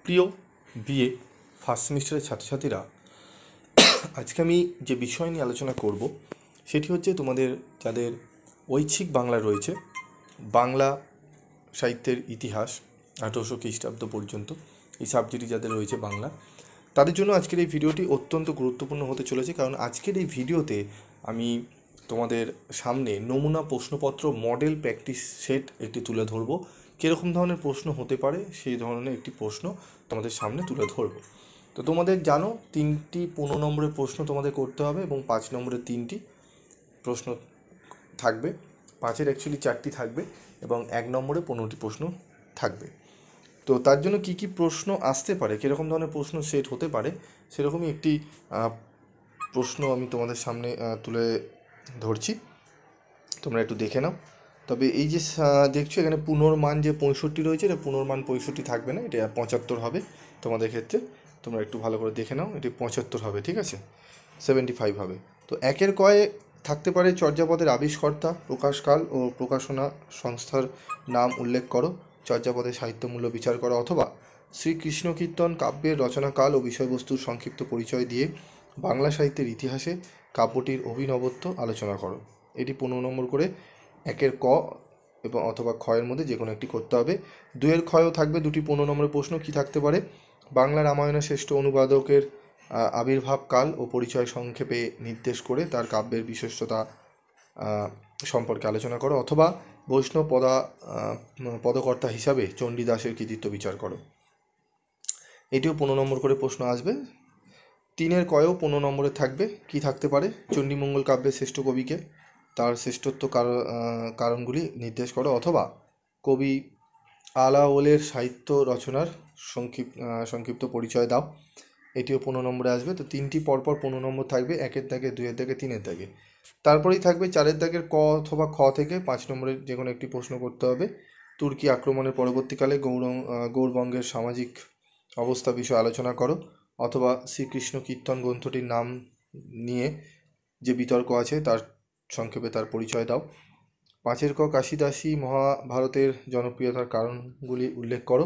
প্রিয় BA first সেমিস্টারের ছাত্রছাত্রীরা, আজকে আমি যে বিষয় নিয়ে আলোচনা করব সেটি হচ্ছে তোমাদের যাদের ঐচ্ছিক বাংলা রয়েছে, বাংলা সাহিত্যের ইতিহাস 1800 খ্রিস্টাব্দ পর্যন্ত এই সাবজেক্টটি যাদের রয়েছে বাংলা, তাদের জন্য আজকের এই ভিডিওটি অত্যন্ত গুরুত্বপূর্ণ হতে চলেছে। কারণ আজকের এই ভিডিওতে আমি তোমাদের সামনে নমুনা প্রশ্নপত্র মডেল প্র্যাকটিস সেট একটি তুলে ধরবো। কীরকম ধরনের প্রশ্ন হতে পারে সেই ধরনের একটি প্রশ্ন তোমাদের সামনে তুলে ধরবো। তো তোমাদের জানো 3টি 15 নম্বরের প্রশ্ন তোমাদের করতে হবে এবং 5 নম্বরের 3টি প্রশ্ন থাকবে। 5-এর অ্যাকচুয়ালি 4টি থাকবে এবং 1 নম্বরে 15টি প্রশ্ন থাকবে। তো তার জন্য কী কী প্রশ্ন আসতে পারে, কীরকম ধরনের প্রশ্ন সেট হতে পারে, সেরকমই একটি প্রশ্ন আমি তোমাদের সামনে তুলে ধরছি, তোমরা একটু দেখে নাও। তবে এই যে দেখছো এখানে পুনর্মান যে 65 রয়েছে, এটা পুনর্মান 65 থাকবে না, এটা 75 হবে তোমাদের ক্ষেত্রে। তোমরা একটু ভালো করে দেখে নাও, এটি 75 হবে, ঠিক আছে, 75 হবে। তো 1-এর কয়ে থাকতে পারে চর্যাপদের আবিষ্কর্তা, প্রকাশকাল ও প্রকাশনা সংস্থার নাম উল্লেখ করো, চর্যাপদের সাহিত্যমূল্য বিচার করো, অথবা শ্রীকৃষ্ণ কীর্তন কাব্যের রচনাকাল ও বিষয়বস্তুর সংক্ষিপ্ত পরিচয় দিয়ে বাংলা সাহিত্যের ইতিহাসে কাব্যটির অভিনবত্ব আলোচনা করো। এটি 15 নম্বর করে 1-এর ক এবং অথবা ক্ষয়ের মধ্যে যে কোনো একটি করতে হবে। 2-এর ক্ষয়ও থাকবে 2টি 15 নম্বরের প্রশ্ন। কি থাকতে পারে? বাংলা রামায়ণের শ্রেষ্ঠ অনুবাদকের আবির্ভাব কাল ও পরিচয় সংক্ষেপে নির্দেশ করে তার কাব্যের বিশেষতা সম্পর্কে আলোচনা করো, অথবা বৈষ্ণব পদকর্তা হিসাবে চণ্ডীদাসের কৃতিত্ব বিচার করো। এটিও 15 নম্বর করে প্রশ্ন আসবে। 3-এর কয়েও 15 নম্বরে থাকবে। কি থাকতে পারে? চণ্ডীমঙ্গল কাব্যের শ্রেষ্ঠ কবিকে, তার শ্রেষ্ঠত্ব কারণগুলি নির্দেশ করো, অথবা কবি আলাওলের সাহিত্য রচনার সংক্ষিপ্ত পরিচয় দাও। এটিও 15 নম্বরে আসবে। তো 3টি পরপর 15 নম্বর থাকবে, 1-এর দাগে, 2-এর দাগে, 3-এর দাগে। তারপরেই থাকবে 4-এর দাগের ক অথবা খ থেকে 5 নম্বরের যে কোনো একটি প্রশ্ন করতে হবে। তুর্কি আক্রমণের পরবর্তীকালে গৌড়বঙ্গের সামাজিক অবস্থা বিষয়ে আলোচনা করো, অথবা শ্রীকৃষ্ণ কীর্তন গ্রন্থটির নাম নিয়ে যে বিতর্ক আছে তার সংক্ষেপে তার পরিচয় দাও। 5-এর ক কাশিদাসী মহাভারতের জনপ্রিয়তার কারণগুলি উল্লেখ করো,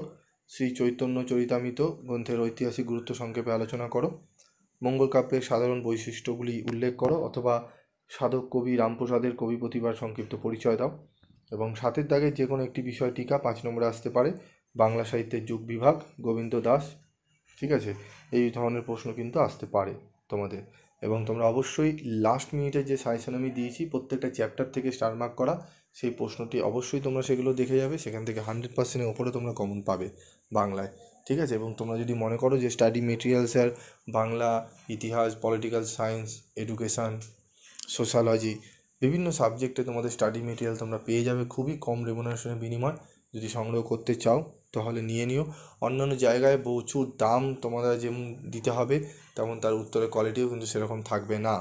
শ্রী চৈতন্য চরিতামৃত গ্রন্থের ঐতিহাসিক গুরুত্ব সংক্ষেপে আলোচনা করো। মঙ্গল কাব্যের সাধারণ বৈশিষ্ট্যগুলি উল্লেখ করো, অথবা সাধক কবি রামপ্রসাদের কবি প্রতিভার সংক্ষিপ্ত পরিচয় দাও। এবং 7-এর দাগের যে কোনো একটি বিষয় টিকা 5 নম্বরে আসতে পারে, বাংলা সাহিত্যের যুগ বিভাগ, গোবিন্দ দাস, ঠিক আছে, এই ধরনের প্রশ্ন কিন্তু আসতে পারে তোমাদের। এবং তোমরা অবশ্যই লাস্ট মিনিটের যে সাজেশন আমি দিয়েছি প্রত্যেকটা চ্যাপ্টার থেকে স্টার মার্ক করা, সেই প্রশ্নটি অবশ্যই তোমরা সেগুলো দেখে যাবে, সেখান থেকে 100%-এর ওপরে তোমরা কমন পাবে বাংলায়, ঠিক আছে। এবং তোমরা যদি মনে করো যে স্টাডি মেটেরিয়ালস আর বাংলা ইতিহাস, পলিটিক্যাল সায়েন্স, এডুকেশান, সোশ্যালজি, বিভিন্ন সাবজেক্টে তোমাদের স্টাডি মেটেরিয়াল তোমরা পেয়ে যাবে খুবই কম রেমুনারেশনের বিনিময়। যদি সংগ্রহ করতে চাও তাহলে নিয়ে নিও। অন্যান্য জায়গায় প্রচুর দাম তোমাদের যেমন দিতে হবে, তেমন তার উত্তরের কোয়ালিটিও কিন্তু সেরকম থাকবে না,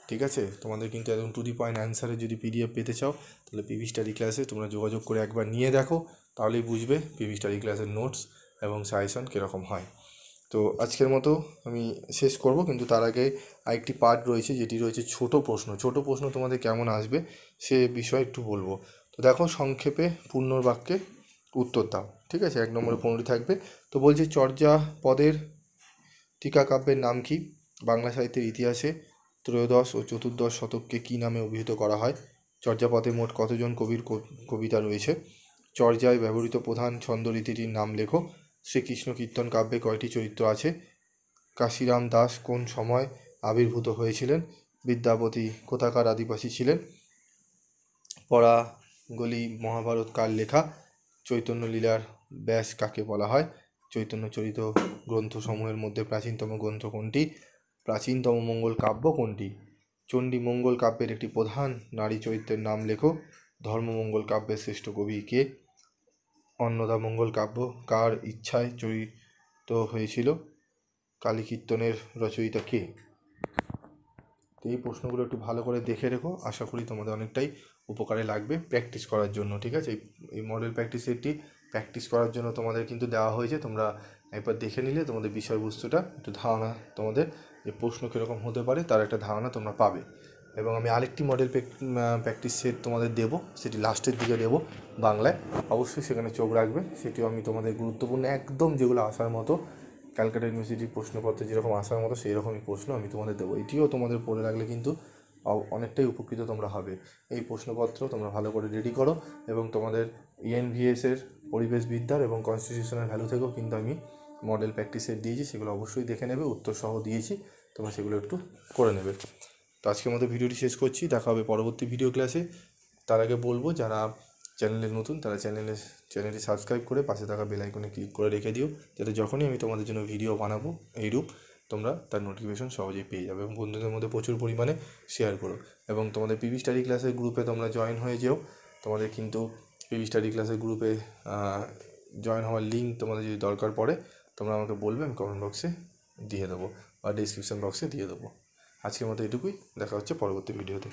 ঠিক আছে। তোমাদের কিন্তু একদম টু দি পয়েন্ট অ্যান্সারের যদি পিডিএফ পেতে চাও তাহলে পিভি স্টাডি ক্লাসে তোমরা যোগাযোগ করে একবার নিয়ে দেখো, তাহলেই বুঝবে পিভি স্টাডি ক্লাসের নোটস এবং সাজেশন কীরকম হয়। তো আজকের মতো আমি শেষ করব, কিন্তু তার আগে আরেকটি পার্ট রয়েছে যেটি রয়েছে ছোট প্রশ্ন তোমাদের কেমন আসবে সে বিষয়ে একটু বলবো। তো দেখো, সংক্ষেপে পূর্ণ বাক্যে উত্তর দাও, ঠিক আছে। 1 নম্বরে 15টি থাকবে। তো বলছে চর্যাপদের টিকা কাব্যের নাম কি? বাংলা সাহিত্যের ইতিহাসে ত্রয়োদশ ও চতুর্দশ শতককে কী নামে অভিহিত করা হয়? চর্যাপদে মোট কতজন কবির কবিতা রয়েছে? চর্যায় ব্যবহৃত প্রধান ছন্দরীতিটির নাম লেখো। শ্রীকৃষ্ণ কীর্তন কাব্যে কয়টি চরিত্র আছে? কাশিরাম দাস কোন সময় আবির্ভূত হয়েছিলেন? বিদ্যাপতি কোথাকার আদিবাসী ছিলেন? পরাগলি মহাভারত কার লেখা? চৈতন্য লীলার ব্যাস কাকে বলা হয়? চৈতন্য চরিত গ্রন্থসমূহের মধ্যে প্রাচীনতম গ্রন্থ কোনটি? প্রাচীনতম মঙ্গল কাব্য কোনটি? চণ্ডীমঙ্গল কাব্যের একটি প্রধান নারী চরিত্রের নাম লেখো। ধর্মমঙ্গল কাব্যের শ্রেষ্ঠ কবি কে? অন্নদামঙ্গল কাব্য কার ইচ্ছায় চরিত হয়েছিল? কালী কীর্তনের রচয়িতা কে? তো এই প্রশ্নগুলো একটু ভালো করে দেখে রেখো, আশা করি তোমাদের অনেকটাই উপকারে লাগবে প্র্যাকটিস করার জন্য, ঠিক আছে। এই মডেল প্র্যাকটিস সেটটি প্র্যাকটিস করার জন্য তোমাদের কিন্তু দেওয়া হয়েছে, তোমরা একবার দেখে নিলে তোমাদের বিষয়বস্তুটা একটু ধারণা, তোমাদের যে প্রশ্ন কীরকম হতে পারে তার একটা ধারণা তোমরা পাবে। এবং আমি আরেকটি মডেল প্র্যাকটিস সেট তোমাদের দেবো, সেটি লাস্টের দিকে দেবো বাংলায়। অবশ্যই সেখানে চোখ রাখবে, সেটিও আমি তোমাদের গুরুত্বপূর্ণ একদম যেগুলো আসার মতো, ক্যালকাটা ইউনিভার্সিটির প্রশ্নপত্রে যেরকম আসার মতো সেই রকমই প্রশ্ন আমি তোমাদের দেবো। এটিও তোমাদের পড়ে রাখলে কিন্তু অনেকটাই উপকৃত তোমরা হবে। এই প্রশ্নপত্র তোমরা ভালো করে রেডি করো এবং তোমাদের ইএনভিএসের পরিবেশবিদ্যার এবং কনস্টিটিউশনাল ভ্যালু থেকেও কিন্তু আমি মডেল প্র্যাকটিস সেট দিয়েছি, সেগুলো অবশ্যই দেখে নেবে, উত্তর সহ দিয়েছি, তোমরা সেগুলো একটু করে নেবে। তো আজকের মতো ভিডিওটি শেষ করছি, দেখা হবে পরবর্তী ভিডিও ক্লাসে। তার আগে বলবো যারা চ্যানেলে নতুন তারা চ্যানেলটি সাবস্ক্রাইব করে পাশে থাকা বেল আইকনে ক্লিক করে রেখে দিও, যাতে যখনই আমি তোমাদের জন্য ভিডিও বানাবো এইরূপ তোমরা তার নোটিফিকেশন সহজেই পেয়ে যাবে, এবং বন্ধুদের মধ্যে প্রচুর পরিমাণে শেয়ার করো। এবং তোমাদের পিভি স্টাডি ক্লাসের গ্রুপে তোমরা জয়েন হয়ে যেও। তোমাদের কিন্তু পিভি স্টাডি ক্লাসের গ্রুপে জয়েন হওয়ার লিঙ্ক তোমাদের যদি দরকার পড়ে তোমরা আমাকে বলবে, আমি কমেন্ট বক্সে দিয়ে দেবো বা ডিসক্রিপশান বক্সে দিয়ে দেবো। আজকের মতো এটুকুই, দেখা হচ্ছে পরবর্তী ভিডিওতে।